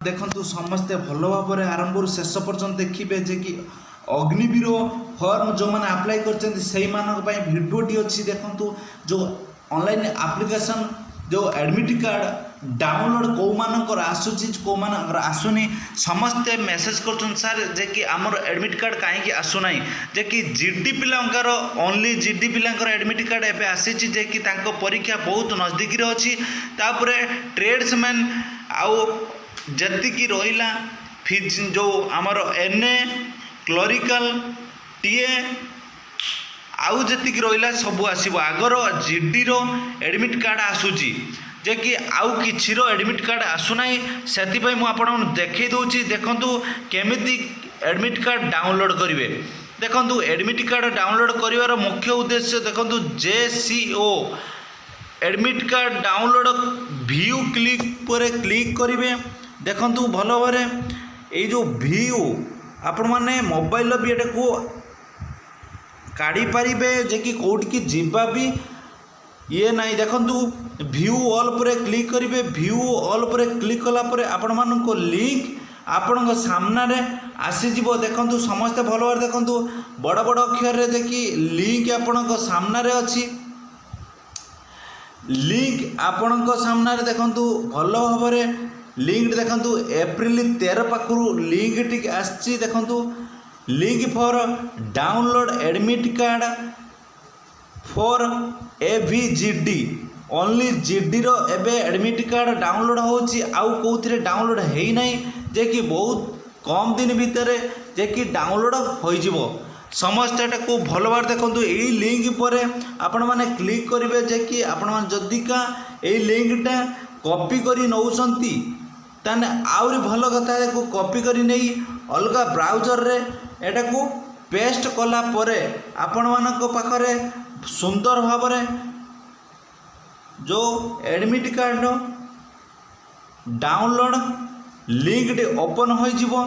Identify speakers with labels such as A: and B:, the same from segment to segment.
A: देखु समस्ते भल भाव आरंभ शेष पर्यटन देखिए जे कि अग्निवीर फॉर्म जो मैंने अप्लाई कर भिडियोटी अच्छी देखु जो ऑनलाइन एप्लिकेशन जो एडमिट कार्ड डाउनलोड कौ मानकर आसूची कौ मानकर आसुनी समस्ते मेसेज कर सर जे कि आमर एडमिट कार्ड कहीं आसुना जे कि जीडी पिलांकर ओनली जीडी पिलांकर एडमिट कार्ड एवं आसी जे कि परीक्षा बहुत नजदीक अच्छी तापर ट्रेड्समैन आउ जतिकी रहिला फिज जो आमर एनए क्लरिकल टीए आउ जतिकी रहिला सब आसीबो आगर जीडी रो एडमिट कार्ड आसुची जे कि आउ किछि रो एडमिट कार्ड आसुनाई सेति पई मु आपन देखै दउची देखंतु केमिति एडमिट कार्ड डाउनलोड करिवे देखंतु एडमिट कार्ड डाउनलोड करिवार मुख्य उद्देश्य देखंतु JCO admit card download view click पर क्लिक करिवे देखंतु भल भाव ये जो व्यू आपण मैंने मोबाइल भी एटा को काढ़ी पारिबे जे कि कोड की जीवा भी ये नहीं देखंतु व्यू ऑल पर क्लिक करिवे व्यू ऑल पर क्लिक कला पर आपण मान को लिंक आपण सामना रे आसी जीवो देखंतु समस्त भल भाव देखंतु बड़ बड़ अक्षर रे देखि लिंक आपण सामना रे अछि लिंक आपण सामना रे देखंतु भल भाव लिंक देखंतु एप्रिल 13 पाखु लिंक टी आसी देखंतु link for download admit card for एवीजीडी ओनली जीडी रो एबे एडमिट कार्ड डाउनलोड होची आउ कोथिरे डाउनलोड हेई नै जे कि बहुत कम दिन भितर जे कि डाउनलोड होई जिवो समस्त को भल भाव देखंतु एई लिंक पर आपण माने क्लिक करिवे जे कि आपण मान जदी का एई लिंकटा कॉपी करी नौसंती ताने आउरी भल कथा को कॉपी करी नहीं अलग ब्राउजर रे एटा को पेस्ट कला परे आपण मानक पाखरे सुंदर भाव जो admit card download link T open हो जिवो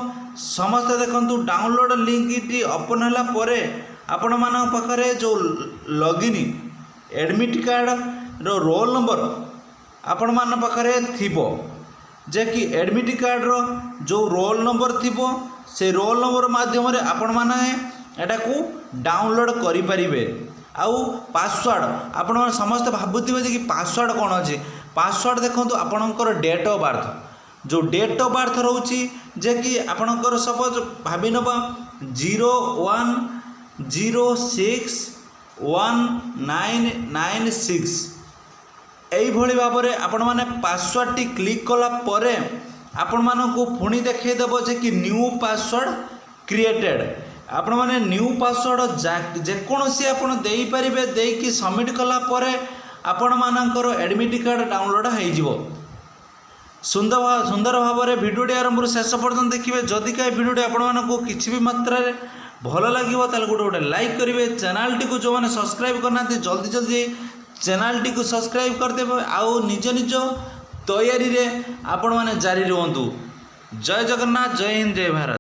A: समस्त देखंतु डाउनलोड लिंक टी ओपन होला परे आपण मानक पाखरे जो लॉगिन एडमिट कार्ड रो रोल नंबर आपण मान पाखरे थिबो जे कि एडमिट कार्ड रो जो रोल नंबर थिबो से रोल नंबर माध्यम रे आपण माने एटा को डाउनलोड करि परिबे आउ पासवर्ड आपण समस्त भाबुथिबे जे कि पासवर्ड कोन अछि पासवर्ड देखंतु आपणकर डेट ऑफ बर्थ जो डेट ऑफ बर्थ रहउची जे कि आपणकर सपोज भाबी नबा 01061996 यही भाव में आपण मैंने पासवर्ड टी क्लिक कला परे आपण मानक पुणी देखईदेव जे कि न्यू पासवर्ड क्रिएटेड आपण मैंने न्यू पासवर्ड जेकोसी आप देपारे देकी सबमिट कला परे आपण मानकर एडमिट कार्ड डाउनलोड हो सुंदर भाव में भिडियोटी आरंभ शेष पर्यटन देखिए जदि का भिडियोटी आपको किसी भी मात्रा भल लगे गोटे गोटे लाइक करेंगे चैनल टी जो मैंने सब्सक्राइब करना जल्दी जल्दी चैनल टी को सब्सक्राइब करदेवे आउ निज निज तैयारी रे आपण माने जारी रुहंतु जय जगन्नाथ जय हिंद जय भारत।